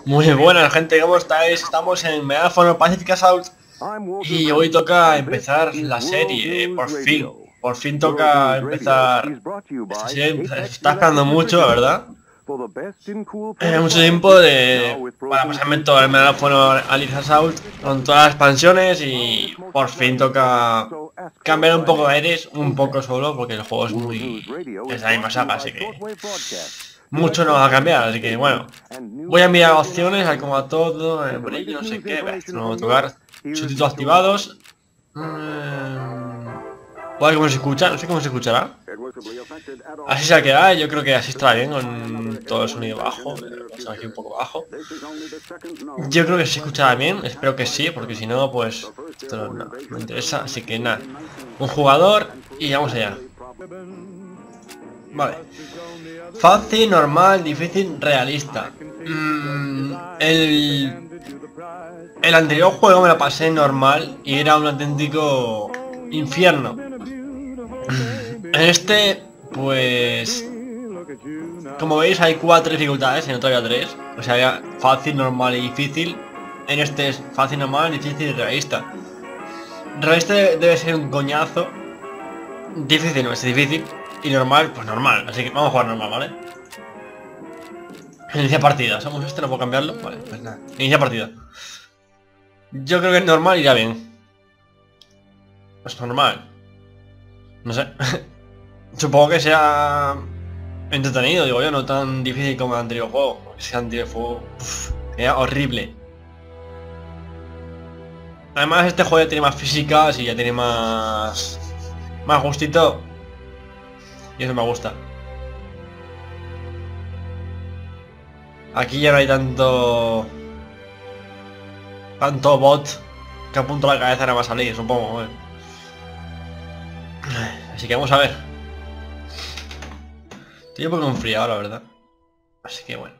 Muy buenas gente, ¿cómo estáis? Estamos en Megáfono Pacific Assault y hoy toca empezar la serie, por fin toca empezar esta serie. Se está esperando mucho, la verdad. Mucho tiempo para pasarme todo el Megáfono Pacific Assault con todas las expansiones y por fin toca cambiar un poco de aires, un poco solo, porque el juego es la misma saga, así que mucho no va a cambiar, así que bueno, voy a enviar opciones, a ver cómo va todo, el brillo, no sé qué, no voy a tocar, subtítulos activados. A ver cómo se escucha, no sé cómo se escuchará. Así se va a quedar, yo creo que así estará bien, con todo el sonido bajo, aquí un poco bajo. Yo creo que se escuchará bien, espero que sí, porque si no, pues esto no me interesa, así que nada. Un jugador y vamos allá. Vale. Fácil, normal, difícil, realista. El anterior juego me lo pasé normal y era un auténtico infierno. En este, pues, como veis hay 4 dificultades, en otro había 3. O sea, había fácil, normal y difícil. En este es fácil, normal, difícil y realista. Realista debe ser un coñazo. Difícil no es difícil. Y normal, pues normal. Así que vamos a jugar normal, ¿vale? Inicia partida. Somos este, no puedo cambiarlo. Vale, pues nada. Inicia partida. Yo creo que normal irá bien. Pues normal. No sé. Supongo que sea entretenido, digo yo, no tan difícil como el anterior juego. Porque ese anterior juego era horrible. Además este juego ya tiene más físicas y ya tiene más gustito. Y eso me gusta. Aquí ya no hay tanto bot que apunto a la cabeza, nada más salir, supongo. Así que vamos a ver. Estoy un poco enfriado, la verdad. Así que bueno.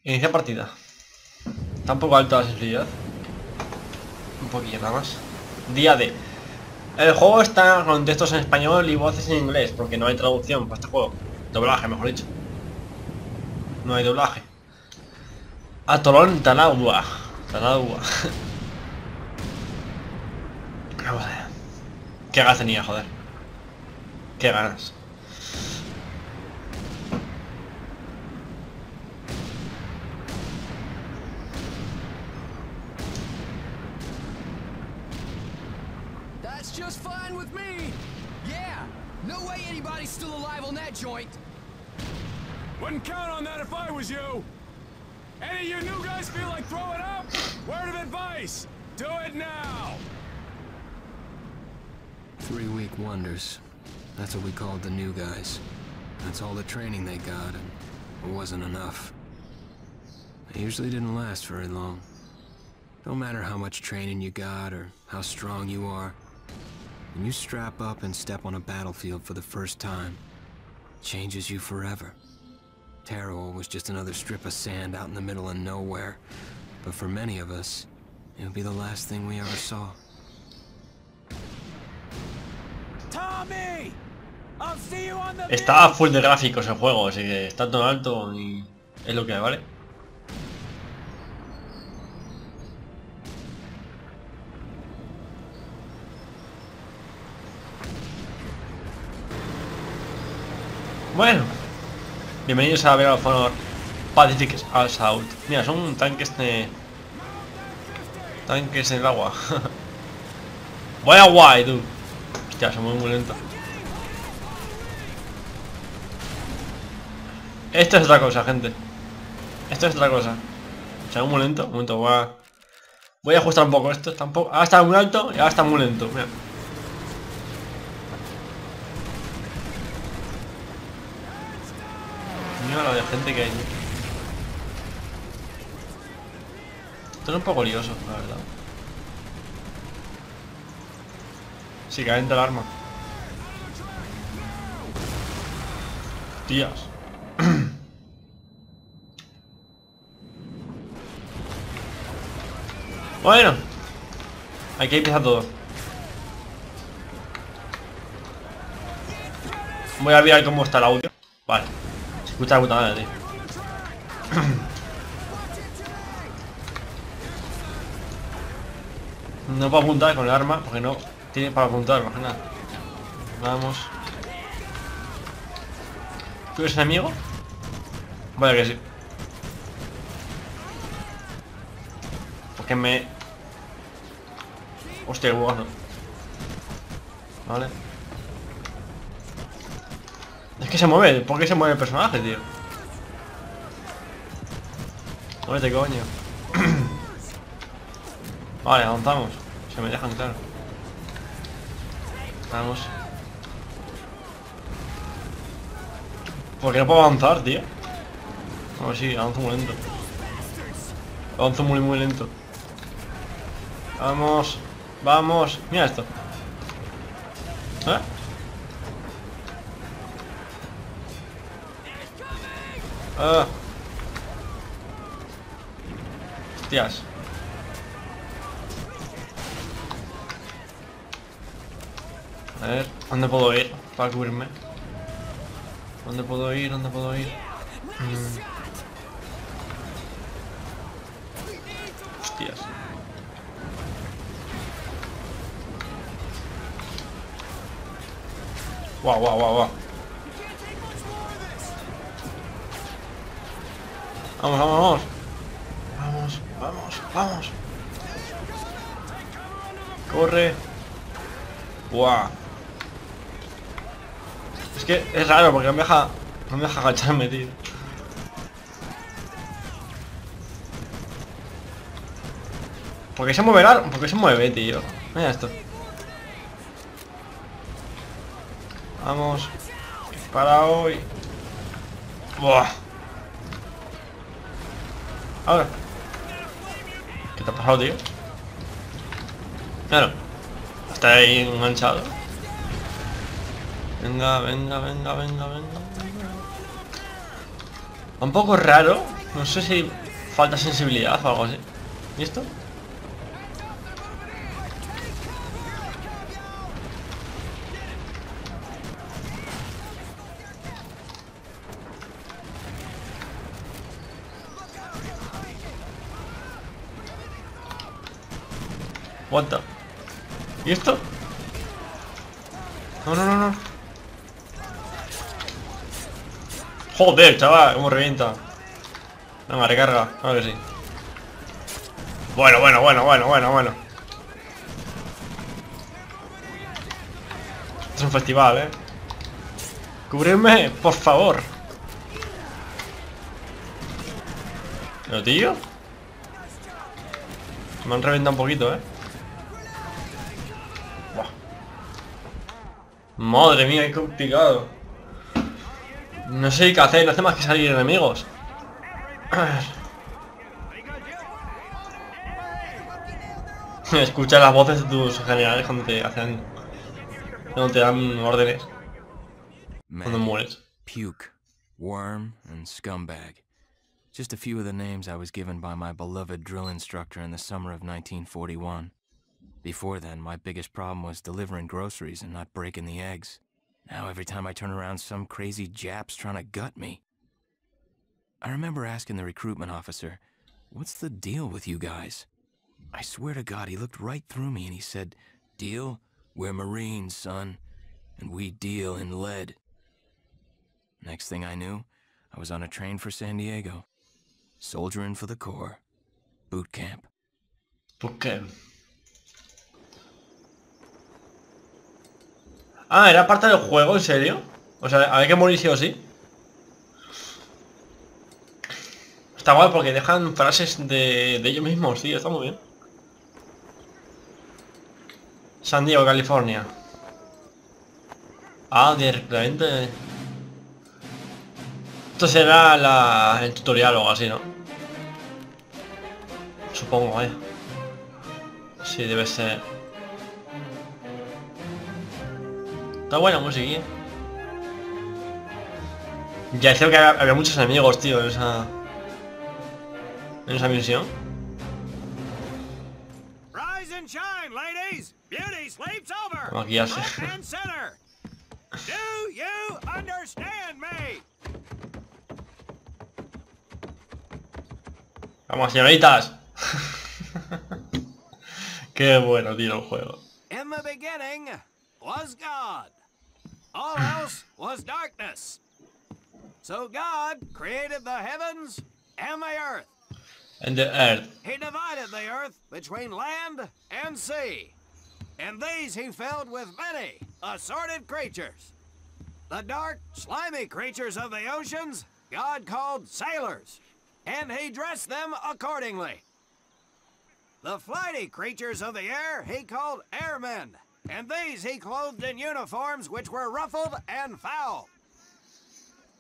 Inicia partida. Está un poco alta la sensibilidad. Un poquillo nada más. Día D. El juego está con textos en español y voces en inglés, porque no hay traducción para este juego. Doblaje, mejor dicho. No hay doblaje. Atolón Tanagua. Tanagua. Vamos allá. Qué ganas tenía, joder. Qué ganas. That's just fine with me. Yeah, no way anybody's still alive on that joint. Wouldn't count on that if I was you. Any of you new guys feel like throwing up? Word of advice, do it now. 3 week wonders. That's what we called the new guys. That's all the training they got, and it wasn't enough. They usually didn't last very long. Don't matter how much training you got or how strong you are. When you strap up and step on a battlefield for the first time, it changes you forever. Terror was just another strip of sand out in the middle of nowhere. But for many of us, it would be the last thing we ever saw. Tommy! I'll see you on the Está a full de gráficos el juego, así que está todo alto y es lo que hay, ¿vale? Bueno, bienvenidos a Megáfono Pacific Assault. Mira, son tanques en el agua. Vaya guay, tú. Hostia, son muy lentos. Esto es otra cosa, gente. Esto es otra cosa. O sea, muy lento. Un momento, voy a ajustar un poco esto. Tampoco. Ahora está muy alto y ahora está muy lento. Mira. Mira lo de gente que hay. Esto es un poco lioso, la verdad. Sí, calienta el arma. Tías. Bueno, aquí empieza todo. Voy a ver cómo está el audio. Vale. Escucha la puta madre, tío. No puedo apuntar con el arma, porque no tiene para apuntar, más que nada. Vamos. ¿Tú eres enemigo? Vaya que sí. Porque me... Hostia, el bugazo. Vale. Es que se mueve. ¿Por qué se mueve el personaje, tío? Muévete, coño. Vale, avanzamos. Se me dejan, claro. Vamos. ¿Por qué no puedo avanzar, tío? A ver si avanzo muy lento. Avanzo muy, muy lento. Vamos. Vamos. Mira esto. ¿Eh? Ah. Hostias. A ver, ¿dónde puedo ir para cubrirme? ¿Dónde puedo ir? ¿Dónde puedo ir? Hostias. Guau, guau, guau, guau. Vamos, vamos, vamos. Vamos, vamos, vamos. Corre. Guau. Es que es raro porque no me deja agacharme, tío. ¿Por qué se mueve ¿Por qué se mueve, tío? Mira esto. Vamos. Para hoy. Buah. Ahora. ¿Qué te ha pasado, tío? Claro. Está ahí enganchado. Venga, venga, venga, venga, venga. Un poco raro. No sé si falta sensibilidad o algo así. ¿Y esto? What the... ¿Y esto? No, no, no, no. Joder, chaval, cómo revienta. Venga, recarga, claro que sí. Bueno, bueno, bueno, bueno, bueno, bueno. Esto es un festival, eh. Cubrirme, por favor. Pero, tío, me han reventado un poquito, eh. Buah. Madre mía, qué complicado. No sé qué hacer, no hace más que salir enemigos. A ver. Escucha las voces de tus generales cuando te hacen... Cuando te dan órdenes. Cuando mueres. Puke, worm, and scumbag. Just a few of the names I was given by my beloved drill instructor in the summer of 1941. Before then, my biggest problem was delivering groceries and not breaking the eggs. Now every time I turn around, some crazy Jap's trying to gut me. I remember asking the recruitment officer, "What's the deal with you guys?" I swear to God, he looked right through me and he said, "Deal? We're Marines, son, and we deal in lead." Next thing I knew, I was on a train for San Diego. Soldiering for the Corps. Boot camp. ¿Por qué? Ah, ¿era parte del juego? ¿En serio? O sea, había que morir sí o sí. Está guay porque dejan frases de ellos mismos, tío. Está muy bien. San Diego, California. Ah, directamente. Esto será el tutorial o algo así, ¿no? Supongo, vaya. Sí, debe ser. Está buena música. Ya decía que había muchos enemigos, tío, en esa misión. Rise and shine, ladies. Beauty sleeps over. Maquillarse. Left and center. Do you understand me? Vamos, señoritas. Qué bueno, tío, el juego. In the beginning was God. All else was darkness. So God created the heavens and the earth. And the earth. He divided the earth between land and sea. And these he filled with many assorted creatures. The dark, slimy creatures of the oceans God called sailors, and he dressed them accordingly. The flighty creatures of the air he called airmen, and these he clothed in uniforms which were ruffled and foul.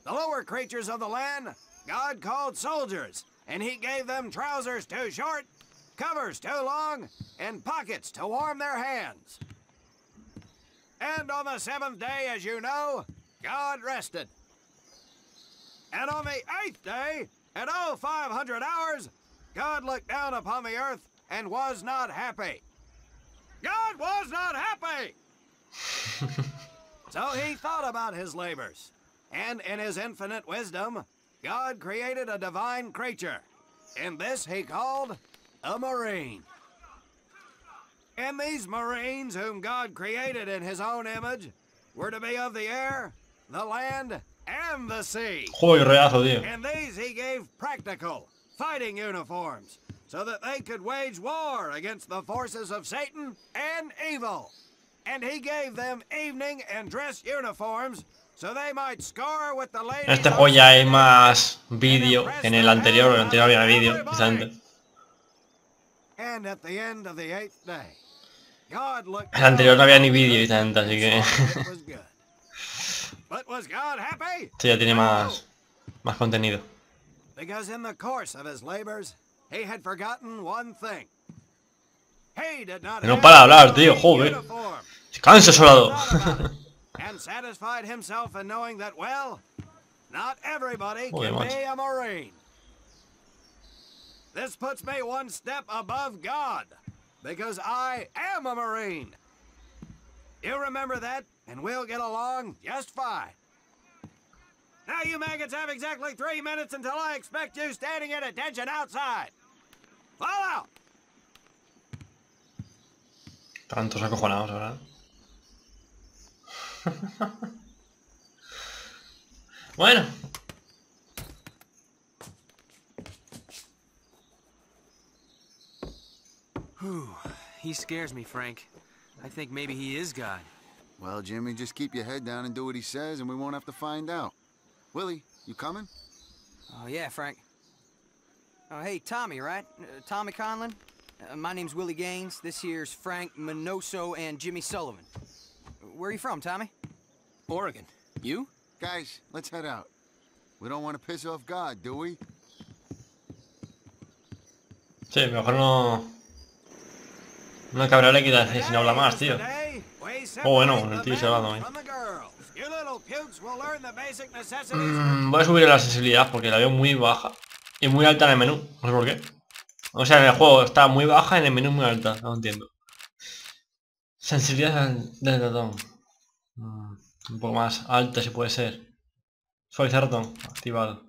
The lower creatures of the land God called soldiers, and he gave them trousers too short, covers too long, and pockets to warm their hands. And on the seventh day, as you know, God rested. And on the eighth day, at 0500 hours, God looked down upon the earth and was not happy. God was not happy! So he thought about his labors. And in his infinite wisdom, God created a divine creature. And this he called a Marine. And these Marines, whom God created in his own image, were to be of the air, the land, and the sea. Joder, reazo, tío. And these he gave practical, fighting uniforms, so that they could wage war against the forces of Satan and evil. And he gave them evening and dress uniforms, so they might score with the ladies. En este juego ya hay más vídeo que en el anterior, el anterior había vídeo, precisamente. And at the end of the eighth day, God looked. El anterior no había ni vídeo, precisamente, así que... But was God happy? Este ya tiene más contenido. Because in the course of his labors, he had forgotten one thing. He did not No para de hablar, tío, joder. uniform. Cansa solado. And satisfied himself in knowing that, well, not everybody Joder, can macho. be a Marine. This puts me one step above God, because I am a Marine. You remember that, and we'll get along just fine. Now you maggots have exactly 3 minutes until I expect you standing at attention outside. Fall out! Tantos acojonados, ¿verdad? Bueno. Whew. He scares me, Frank. I think maybe he is God. Well, Jimmy, just keep your head down and do what he says, and we won't have to find out. Willie, you coming? Oh, yeah, Frank. Oh, hey, Tommy, right? Tommy Conlon? My name's Willie Gaines. This here's Frank Minoso and Jimmy Sullivan. Where are you from, Tommy? Oregon. You? Guys, let's head out. We don't want to piss off God, do we? Sí, mejor no... No cabrarle quitar si no habla más, tío. Oh, bueno, el tío se ha hablado bien. Voy a subir la sensibilidad porque la veo muy baja. Y muy alta en el menú, no sé por qué. O sea, en el juego está muy baja y en el menú muy alta, no entiendo. Sensibilidad del ratón. Un poco más alta si puede ser. Suavizar ratón, activado.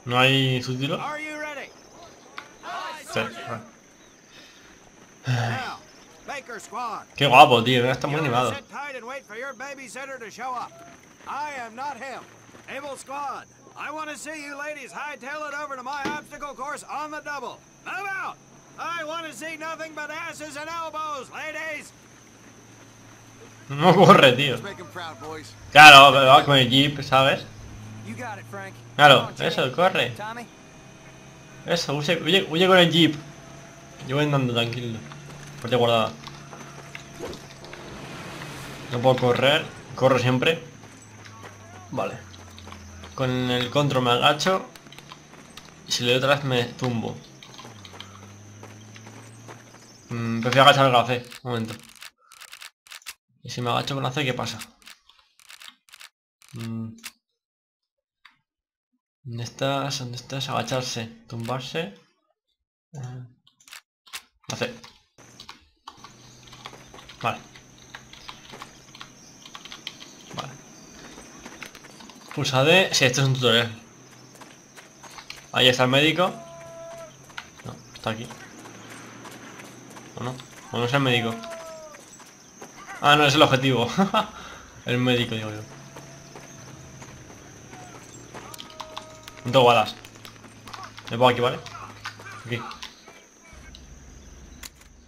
¿No hay subtítulos? Sí, qué guapo, tío, está muy animado. I want to see you ladies hightail it over to my obstacle course on the double. Move out! I want to see nothing but asses and elbows, ladies. No corre, tío. Claro, va con el jeep, ¿sabes? Claro, eso, corre. Eso, huye con el jeep. Yo voy andando tranquilo. Parte guardada. No puedo correr. Corro siempre. Vale. Con el control me agacho. Y si le doy otra vez me tumbo. Prefiero agachar el café. Un momento. Y si me agacho con la C, ¿qué pasa? ¿Dónde estás? ¿Dónde estás? Agacharse. Tumbarse. La C. Vale. Pulsa D. Sí, esto es un tutorial. Ahí está el médico. No, está aquí. ¿O no? ¿O no es el médico? Ah, no, es el objetivo. El médico, digo yo. No tengo balas. Me pongo aquí, ¿vale? Aquí.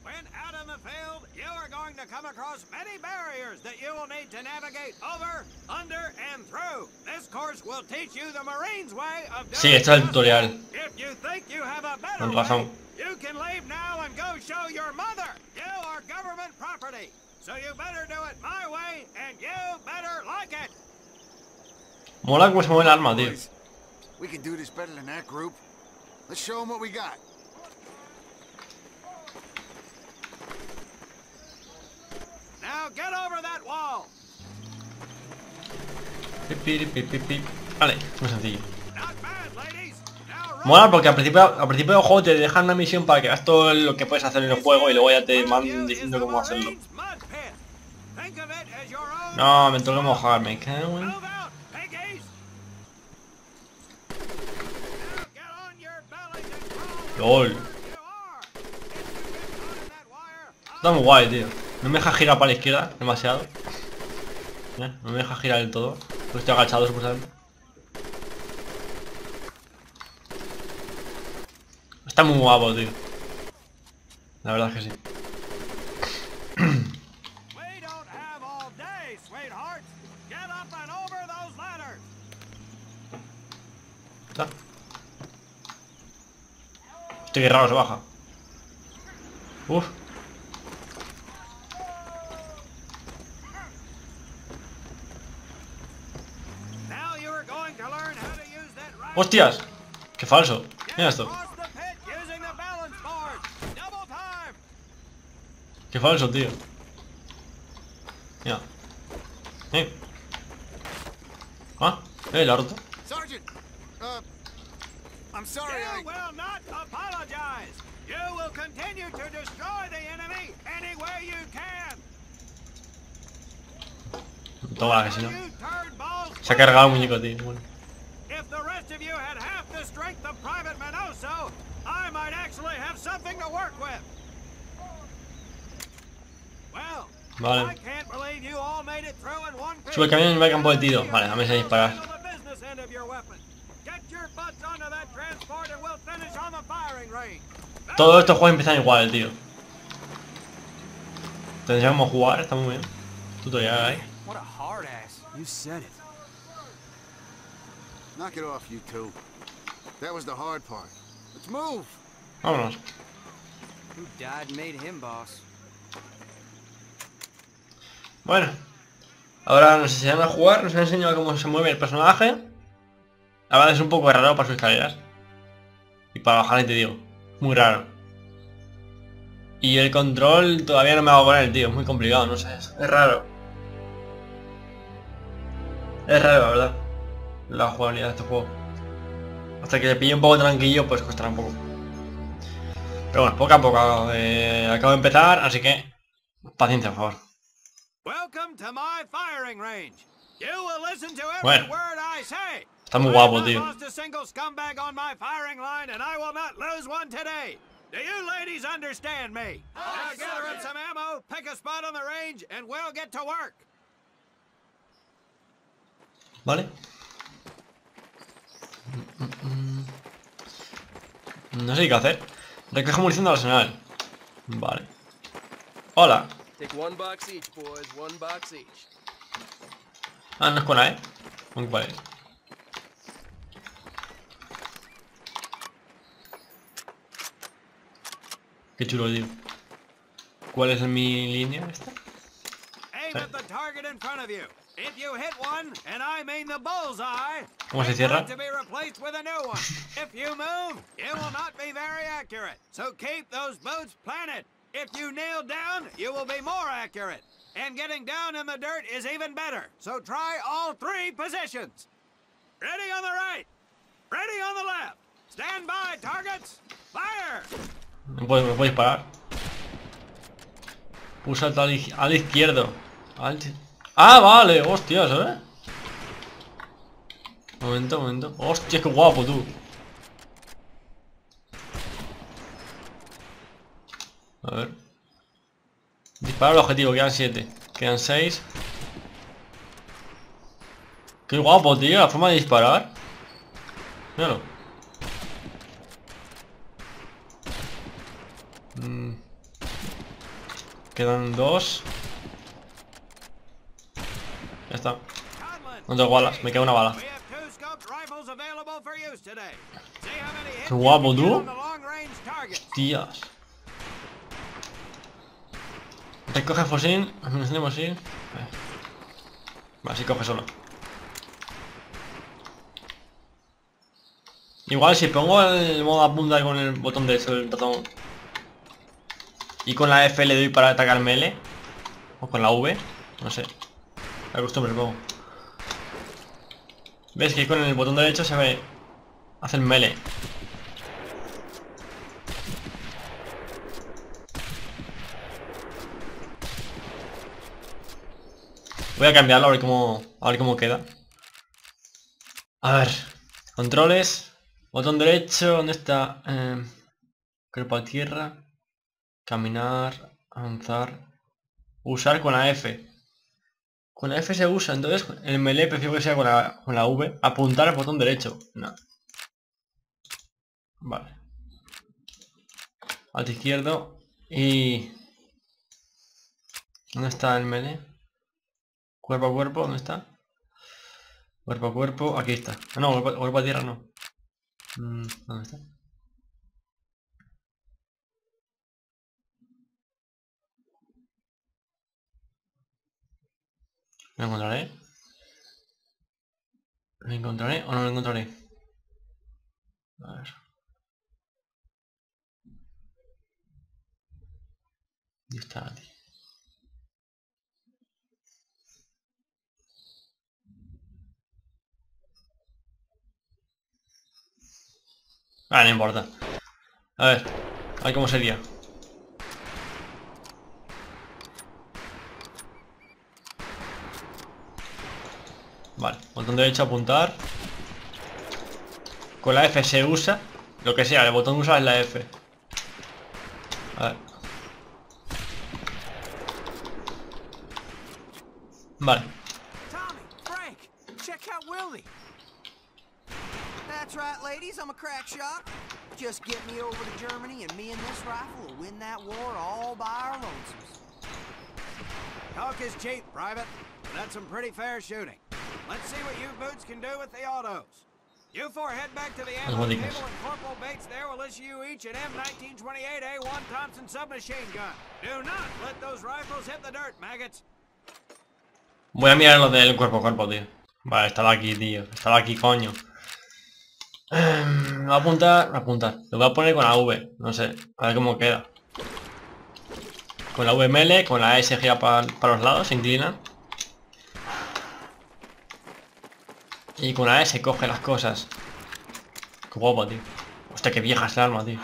When out in the field, you are going to come across many barriers that you will need to navigate over, under, and through. This course will teach you the Marine's way of doing Sí, esto es el tutorial. If you think you have a better Con way, razón. you can leave now and go show your mother. You are government property, so you better do it my way, and you better like it. Mola cómo se mueve el arma, tío. Boys, we can do this better than that group. Let's show them what we got. Now get over that wall. Vale, muy sencillo. Not bad, ladies. Now run. Mola porque al principio del juego te dejan una misión para que hagas todo lo que puedes hacer en el juego y luego ya te van diciendo cómo hacerlo. Think of it as your own. No, me tengo que mojar, me cago en... Move out, piggies. Now get on your bellies and crawl. LOL. You are. If you get caught in that wire, Está muy guay, tío. No me deja girar para la izquierda demasiado. No me deja girar del todo. Pues estoy agachado, supuestamente. Está muy guapo, tío. La verdad es que sí. we don't have all day, sweethearts. Get up and over those ladders. Está. Hostia, qué raro se baja. Uf. Now you are going to learn how to use that right. Hostias. Qué falso. Mira esto. Across the pit using the balance board. Double time. Qué falso, tío. Mira. Ah, la ha roto. Sergeant, I'm sorry, You will not apologize. You will continue to destroy the enemy any way you can. Toma, que si no. You turd balls. Se ha cargado el muñeco, tío. Bueno. If the rest of you had half the strength of Private Minoso, I might actually have something to work with. Well, Vale. I can't believe you all made it through in one piece. Sube el camión y va al campo de tiro. Vale, dame a disparar. Handle the business end of your weapon. Get your butts onto that transport and we'll finish on the firing range. Todos estos juegos empiezan igual, tío. Tendríamos que jugar, está muy bien. Tutorial ahí. What a hard ass. You said it. Knock it off, you two. That was the hard part. Let's move. Vámonos. Who died and made him boss? Bueno. Ahora nos enseñan a jugar, nos han enseñado cómo se mueve el personaje. La verdad es un poco raro para sus escaleras. Y para bajar, te digo. Muy raro. Y el control todavía no me hago con él, tío. Es muy complicado, no sé. Es raro. Es raro, la verdad. La jugabilidad de este juego. Hasta que le pille un poco tranquillo, pues costará un poco. Pero bueno, poco a poco. Acabo de empezar, así que... paciencia, por favor. Welcome to my firing range. You will listen to every Bueno. word I say. Está muy I guapo, have not tío. lost a single scumbag on my firing line, and I will not lose one today. Do you ladies understand me? Now gather up some ammo, pick a spot on the range, and we'll get to work. Vale. No sé qué hacer. Recoge munición del arsenal. Vale. Hola. Take one box each, boys. One box each. Ah, no es con A, ¿eh? ¿Con cuál es? Qué chulo, tío. ¿Cuál es mi línea esta? Aim at the target in front of you. If you hit one, and I mean the bullseye, ¿Cómo se it's cierra? going to be replaced with a new one. If you move, it will not be very accurate. So keep those boots planted. If you nail down, you will be more accurate. And getting down in the dirt is even better. So try all three positions. Ready on the right. Ready on the left. Stand by, targets. Fire! Me puedo disparar. Pulsa al izquierdo. Ah, vale, hostias, ¿eh? Momento, momento. Hostia, qué guapo, tú. A ver. Dispara el objetivo, quedan 7. Quedan 6. Qué guapo, tío, la forma de disparar. Míralo. Quedan 2. Ya está. No tengo balas, me queda una bala. Qué guapo, tú. Tías. Recoge fusil. Munición de fusil. Vale, sí coge solo. Igual si pongo el modo apunta con el botón derecho del ratón y con la F le doy para atacar melee, o con la V, no sé, la costumbre supongo. ¿Ves que con el botón derecho se ve hacer melee? Voy a cambiarlo a ver cómo queda. A ver, controles, botón derecho, ¿dónde está? Cuerpo a tierra, caminar, avanzar, usar con la F. Con la F se usa, entonces el melee prefiero que sea con la V. Apuntar al botón derecho. No. Vale. Alt izquierdo y... ¿dónde está el melee? Cuerpo a cuerpo, ¿dónde está? Cuerpo a cuerpo, aquí está. No, cuerpo a tierra no. ¿Dónde está? ¿Lo encontraré? ¿Lo encontraré o no lo encontraré? A ver. ¿Dónde está? Ah, no importa. A ver cómo sería. Vale, botón derecho apuntar. Con la F se usa. Lo que sea, el botón usa es la F. A ver. Vale. Tommy, Frank, check out Willie. That's right, ladies, I'm a crack shot. Just get me over to Germany and me and this rifle will win that war all by our lonesomes. Talk is cheap, Private. That's some pretty fair shooting. Let's see what you boots can do with the autos. You four head back to the ammo table and Corporal Bates there will issue you each an M1928A1 Thompson submachine gun. Do not let those rifles hit the dirt, maggots. Voy a mirar lo del cuerpo a cuerpo, tío. Vale, estaba aquí, tío. Estaba aquí, coño. Voy a apuntar. Lo voy a poner con la V. No sé. A ver cómo queda. Con la V melee, con la S gira para los lados, se inclina. Y con la S coge las cosas. Qué guapo, tío. Hostia, qué vieja es el arma, tío.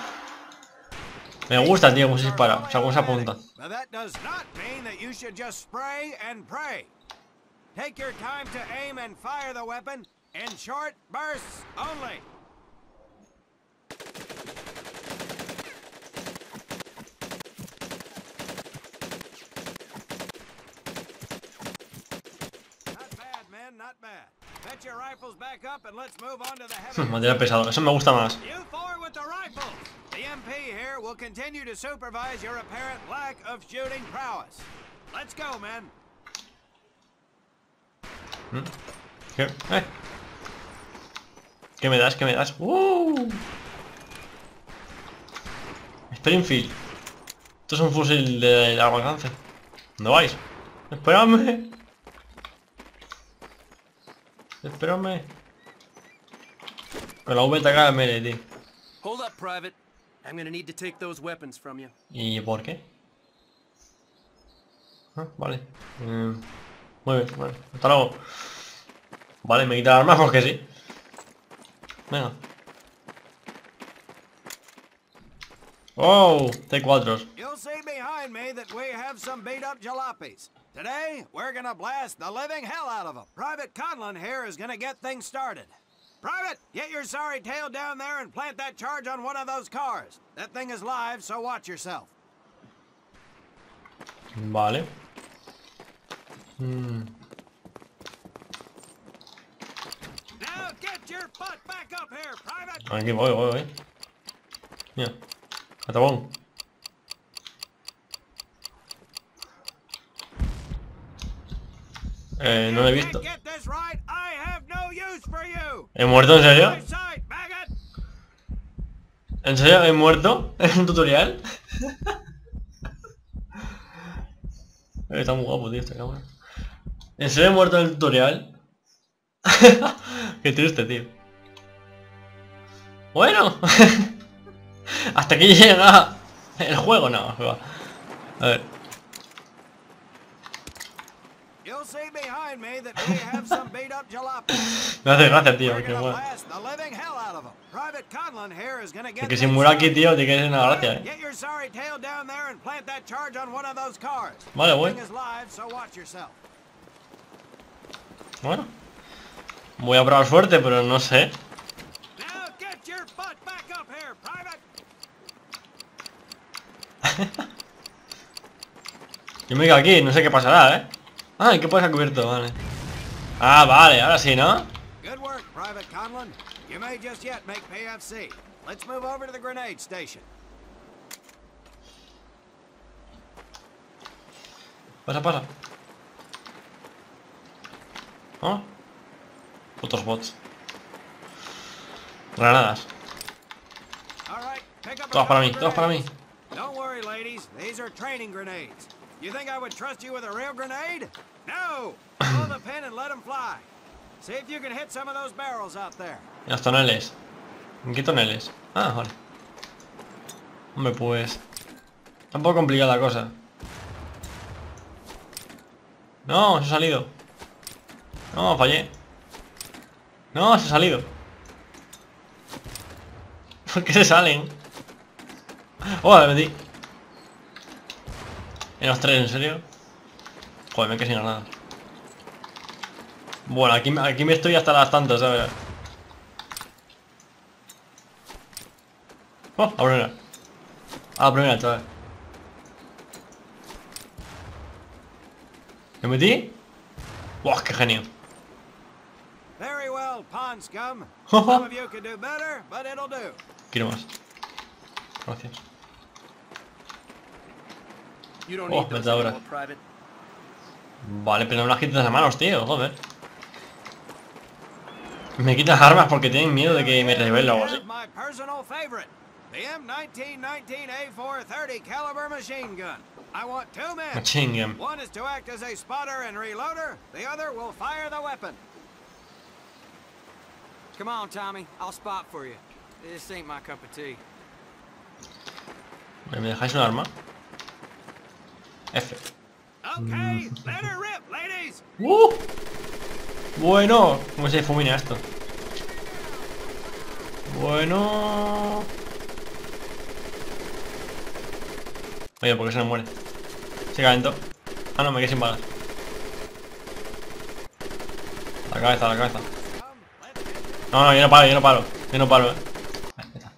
Me gusta, tío, cómo se dispara. O sea, cómo se apunta. Take your time to aim and fire the weapon in short bursts only. Not bad, men, not bad. Set your rifles back up and let's move on to the heavy. Material pesado, eso me gusta más. You four with the rifles. The MP here will continue to supervise your apparent lack of shooting prowess. Let's go, men. ¿Qué? ¿Qué me das? ¿Qué me das? Springfield. Esto es un fusil de largo alcance. ¿Dónde vais? ¡Espérame! ¡Espérame! Con la V te cae el melee, tío. Hold up, Private. I'm gonna need to take those weapons from you. ¿Y por qué? Ah, vale. Muy bien, bueno, hasta luego. Vale, me quita el arma porque sí. Venga. Oh, T4. You'll see behind me that we have some beat up jalopies. Today, we're gonna blast the living hell out of them. Private Conlon here is gonna get things started. Private, get your sorry tail down there and plant that charge on one of those cars. That thing is live, so watch yourself. Vale. Now get your butt back up here, Private. Aquí voy. Mira. Atabón. No lo he visto. Get this right, I have no use for you. ¿He muerto en serio? My sight, maggot. ¿En serio he muerto? ¿En un tutorial? Está muy guapo, tío, esta cámara. ¿En serio he muerto en el tutorial? Qué triste, tío. Bueno. Hasta aquí llega el juego, no. A ver. You'll see behind me that we have some beat up jalapenos. Me hace gracia, tío, We're que gonna muera. blast the living hell out of them. Private Conlon here is gonna get Que si muera aquí, tío, tiene que ser una gracia, Get eh. your sorry tail down there and plant that charge on one of those cars. Vale, The voy. thing is live, so watch yourself. Bueno. Voy a probar suerte, pero no sé. Now get your butt back up here, Private. Yo me quedo aquí, no sé qué pasará, eh. Ah, ¿qué pasa cubierto? Vale. Ah, vale, ahora sí, ¿no? Good work, Private Conlon. You may just yet make PFC. Let's move over to the grenade station. Pasa. ¿No? Putos bots. Granadas. All right, pick up a Todas para mí, couple todas para mí. grenades. Don't worry, ladies. These are training grenades. You think I would trust you with a real grenade? No! Pull the pin and let them fly. See if you can hit some of those barrels out there. Y los toneles. ¿En qué toneles? Ah, vale. Hombre, pues... Está un poco complicada la cosa. No, se ha salido. No, fallé. No, se ha salido. ¿Por qué se salen? Oh, le metí. En los tres, ¿en serio? Joder, me quedé sin nada. Bueno, aquí me estoy hasta las tantas, ¿sabes? Oh, a primera. A la primera, chaval. ¿Me metí? ¡Buah, qué genio! Very well, pond scum. Some of you could do better, but it'll do. Quiero más. Gracias. You don't Oh, need those metadora. anymore, Private. Vale, pero no me las quites de las manos, tío, joder. Me quitas armas porque tienen miedo de que me revele o algo así. My personal favorite, the M1919 A430 caliber machine gun. I want two men. Machine gun. One is to act as a spotter and reloader. The other will fire the weapon. Come on, Tommy. I'll spot for you. This ain't my cup of tea. ¿Me dejáis un arma? F. Okay, let her rip, ladies. Bueno, ¿cómo se difumina esto? Bueno. Oye, ¿por qué se me muere? Se calentó. Ah, no, me quedé sin balas. La cabeza, la cabeza. No, no, yo no paro, yo no paro. Yo no paro, Ahí está.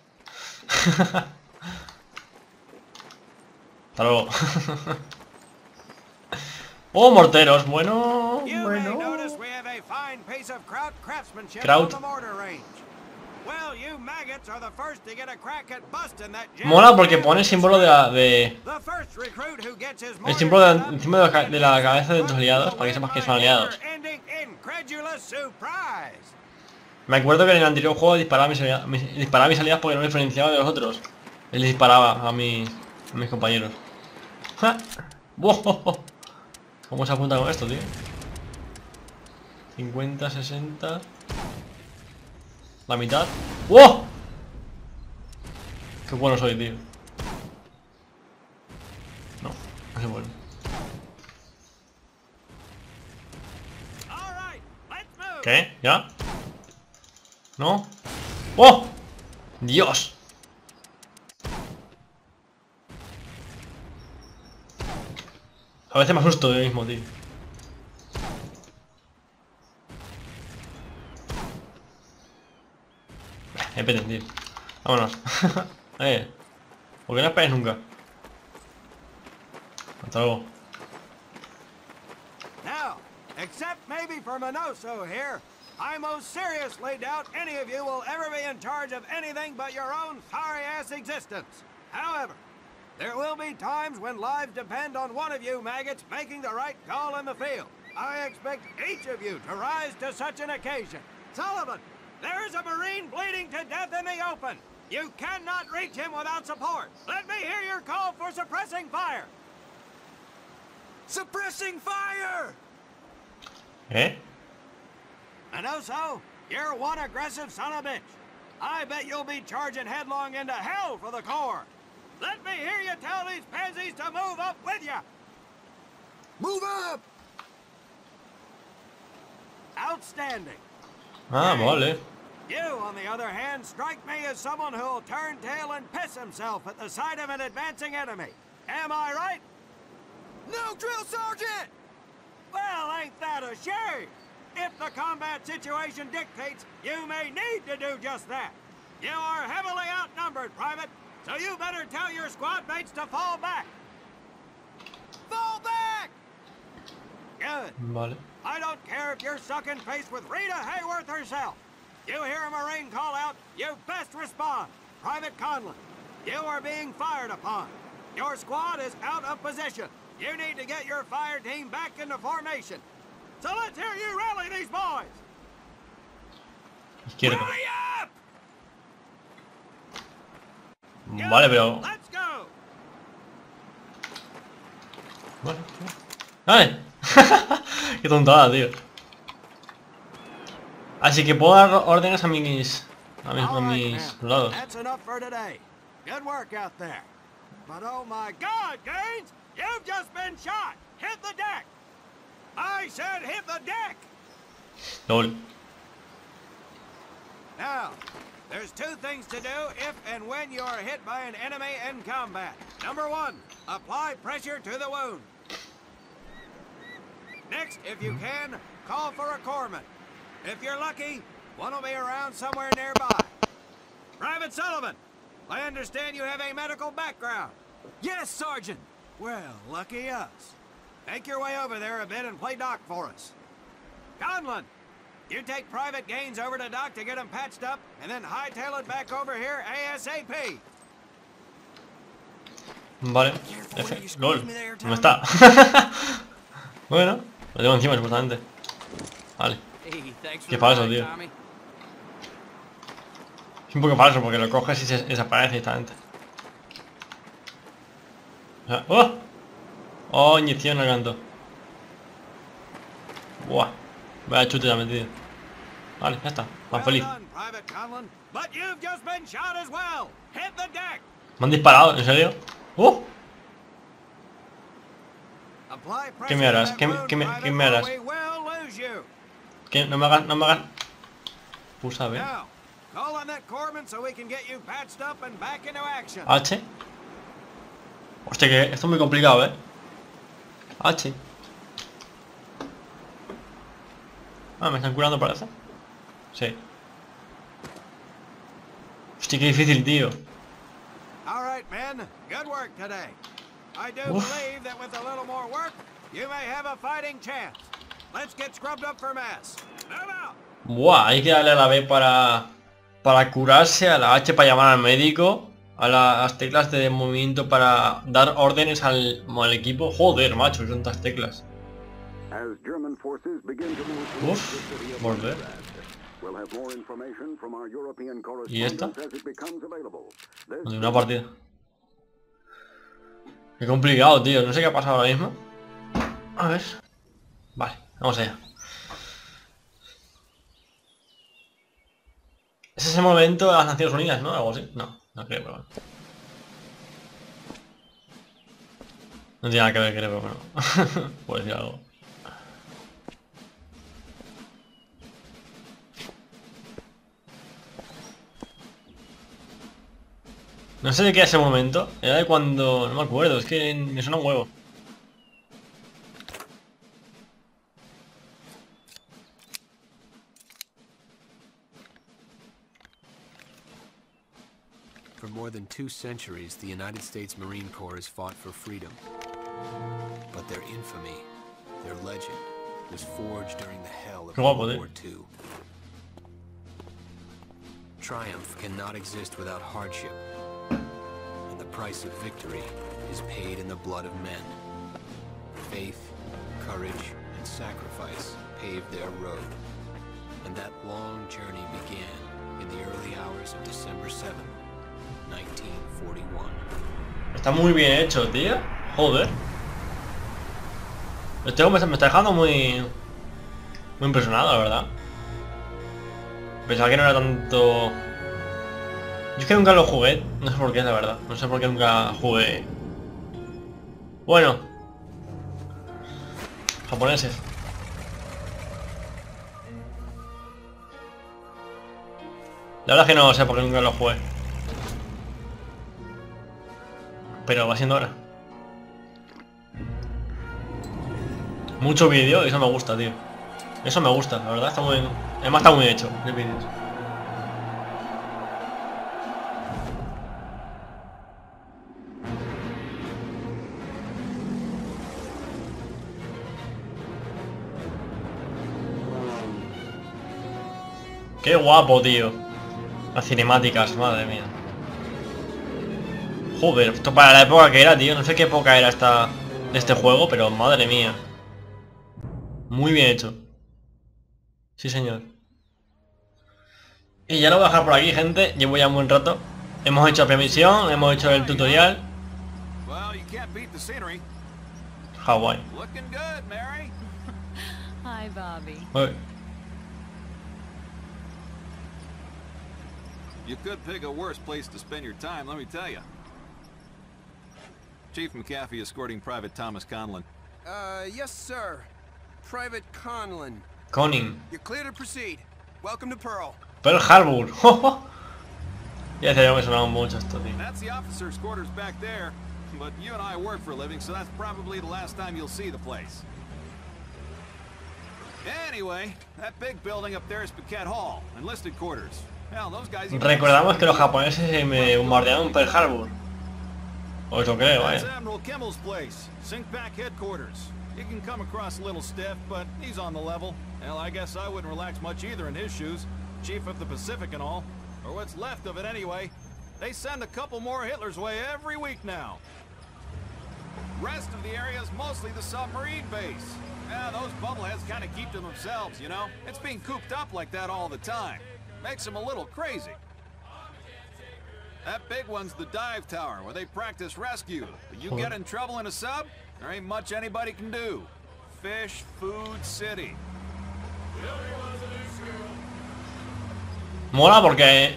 Hasta luego. Oh, morteros, bueno, You may bueno. notice we have a fine piece of kraut craftsmanship Kraut. on the mortar range. Well, you maggots are the first to get a crack at busting that jam. Mola porque pone el símbolo de The first recruit who gets his el símbolo mortar encima de la cabeza de tus aliados para que sepas que son aliados. ending incredulous surprise. Me acuerdo que en el anterior juego disparaba a mis aliados porque no me diferenciaba de los otros. Él les disparaba a mis compañeros. ¡Ja! ¡Wow! ¿Cómo se apunta con esto, tío? 50, 60... La mitad. ¡Wow! Qué bueno soy, tío. No, no se vuelve. All right, let's move. ¿Qué? ¿Ya? ¿No? ¡Oh! ¡Dios! A veces me asusto de mí mismo, tío. peten, tío. Vámonos. ¿Por qué no esperes nunca? Hasta luego. Now, except maybe for Minoso here, I most seriously doubt any of you will ever be in charge of anything but your own sorry-ass existence. However, there will be times when lives depend on one of you maggots making the right call in the field. I expect each of you to rise to such an occasion. Sullivan, there is a Marine bleeding to death in the open. You cannot reach him without support. Let me hear your call for suppressing fire. Suppressing fire! ¿Eh? Minoso, you're one aggressive son of a bitch. I bet you'll be charging headlong into hell for the Corps. Let me hear you tell these pansies to move up with you. Move up! Outstanding. Ah, vale. You, on the other hand, strike me as someone who'll turn tail and piss himself at the sight of an advancing enemy. Am I right? No, drill sergeant! Well, ain't that a shame? If the combat situation dictates, you may need to do just that. You are heavily outnumbered, Private, so you better tell your squad mates to fall back. Fall back! Good. Vale. I don't care if you're stuck in face with Rita Hayworth herself. You hear a Marine call out, you best respond. Private Conlon, you are being fired upon. Your squad is out of position. You need to get your fire team back into formation. So let's hear you rally these boys. Izquierda. Hurry up! Vale, pero... Let's go. Vale. ¡Ay! ¡Qué tontada, tío! Así que puedo dar órdenes a mis... All right, mis man. soldados. That's enough for today. Good work out there. But oh my God, Gaines! You've just been shot! Hit the deck! I said hit the deck! LOL. Now, there's two things to do if and when you are hit by an enemy in combat. Number one, apply pressure to the wound. Next, if you can, call for a corpsman. If you're lucky, one will be around somewhere nearby. Private Sullivan, I understand you have a medical background. Yes, Sergeant. Well, lucky us. Make your way over there a bit and play doc for us. Conlon, you take Private Gaines over to doc to get him patched up, and then hightail it back over here ASAP. Vale. F. LOL. No está. Bueno, lo tengo encima supuestamente. Vale. Qué falso, tío. Es un poco falso porque lo coges y se desaparece directamente. O sea, ¡oh! ¡Oh! Inyección al canto. Buah. Vaya chute ya metido. Vale, ya está. Más feliz. Me han disparado, ¿en serio? ¡Uh! ¿Qué me harás? ¿Qué me harás? ¿Qué? No me hagas... Pulsa, ¿ve? H. Hostia, que esto es muy complicado, ¿eh? H. Ah, me están curando, parece. Sí. Hostia, qué difícil, tío. Alright, men. Good work today. I do believe that with a little more work, you may have a fighting chance. Let's get scrubbed up for mass. Move out. Buah, hay que darle a la B para curarse, a la H para llamar al médico, a las teclas de movimiento para dar órdenes al equipo. Joder, macho, son tantas teclas. Uf, volver. ¿Y esta? De una partida. Qué complicado, tío. No sé qué ha pasado ahora mismo. A ver. Vale, vamos allá. ¿Es ese momento de las Naciones Unidas, no? Algo así. No, no creo, pero bueno. No tiene nada que ver, creo, pero bueno. Puedo decir algo. No sé de qué era ese momento. Era de cuando... No me acuerdo, es que me suena un huevo. For more than 2 centuries, the United States Marine Corps has fought for freedom. But their infamy, their legend, was forged during the hell of World War II. Triumph cannot exist without hardship, and the price of victory is paid in the blood of men. Faith, courage, and sacrifice paved their road, and that long journey began in the early hours of December 7th, 1941. Está muy bien hecho, tío. Joder. Este juego me está dejando muy impresionado, la verdad. Pensaba que no era tanto... Yo es que nunca lo jugué. No sé por qué, la verdad. No sé por qué nunca jugué. Bueno. Japoneses. La verdad es que no sé por qué nunca lo jugué. Pero va siendo hora. Mucho vídeo, y eso me gusta, tío. Eso me gusta, la verdad, está muy bien. Además está muy hecho, el vídeo. Qué guapo, tío. Las cinemáticas, madre mía. Joder, esto para la época que era, tío. No sé qué época era esta de este juego, pero madre mía. Muy bien hecho. Sí, señor. Y ya lo voy a dejar por aquí, gente. Llevo ya un buen rato. Hemos hecho la premisión, hemos hecho el tutorial. Hawái. Hi, Bobby. You could pick a worse place to spend your time, let me tell you. Chief McAfee escorting Private Thomas Conlon. Yes, sir. Private Conlon. Conning. You're clear to proceed. Welcome to Pearl. Pearl Harbor. Ya decía yo que sonaba mucho esto, tío. That's the officers' quarters back there. But you and I work for a living, so that's probably the last time you'll see the place. Anyway, that big building up there is Paquette Hall, enlisted quarters. Hell, those guys... Recordamos que los japoneses me bombardearon Pearl Harbor. O eso creo, That's Admiral Kimmel's place, sink back headquarters. He can come across a little stiff, but he's on the level. Hell, I guess I wouldn't relax much either in his shoes. Chief of the Pacific and all. Or what's left of it anyway. They send a couple more Hitler's way every week now. Rest of the area is mostly the submarine base. Yeah, those bubbleheads kind of keep to themselves, you know? It's being cooped up like that all the time. Makes them a little crazy. That big one's the dive tower, where they practice rescue. But you get in trouble in a sub, there ain't much anybody can do. Fish, food, city. Mola porque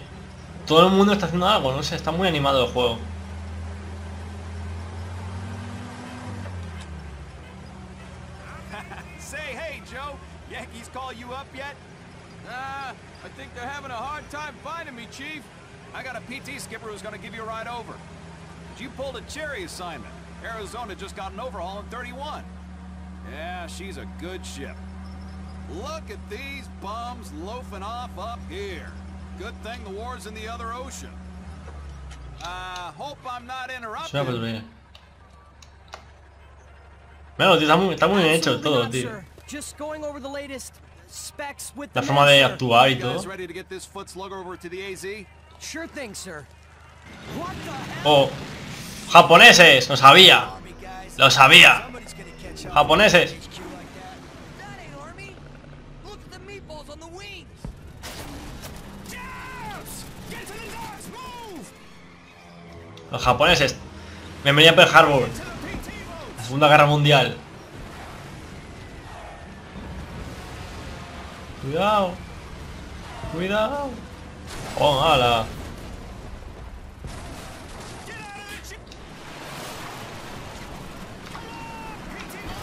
todo el mundo está haciendo algo, no sé, está muy animado el juego. Say, hey, Joe, Yankees call you up yet? I think they're having a hard time finding me, Chief. I got a PT skipper who's gonna give you a ride over. But you pulled a cherry assignment. Arizona just got an overhaul in 31. Yeah, she's a good ship. Look at these bums loafing off up here. Good thing the war's in the other ocean. Hope I'm not interrupting. Bueno, tío, está muy bien hecho todo, tío. La forma de actuar y todo. Oh, japoneses, lo sabía. Lo sabía. Japoneses. Los japoneses. Bienvenido a Pearl Harbor. La Segunda Guerra Mundial. Cuidado. Cuidado. Oh, ala.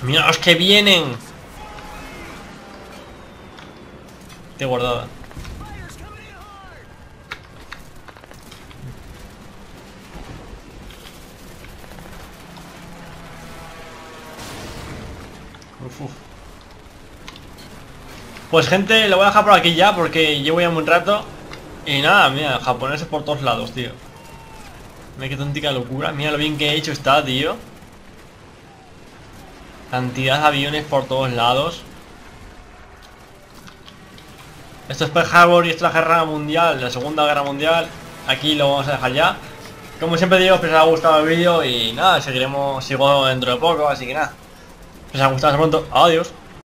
Mira los que vienen. Te guardada. Uf. Pues gente, lo voy a dejar por aquí ya porque llevo ya un buen rato. Y nada, mira, japoneses por todos lados, tío. Mira qué tontica locura. Mira lo bien que he hecho está, tío. Cantidad de aviones por todos lados. Esto es Pearl Harbor y esta es la guerra mundial, la segunda guerra mundial. Aquí lo vamos a dejar ya. Como siempre digo, espero que os haya gustado el vídeo y nada, sigo dentro de poco, así que nada. Si os ha gustado, hasta pronto. Adiós.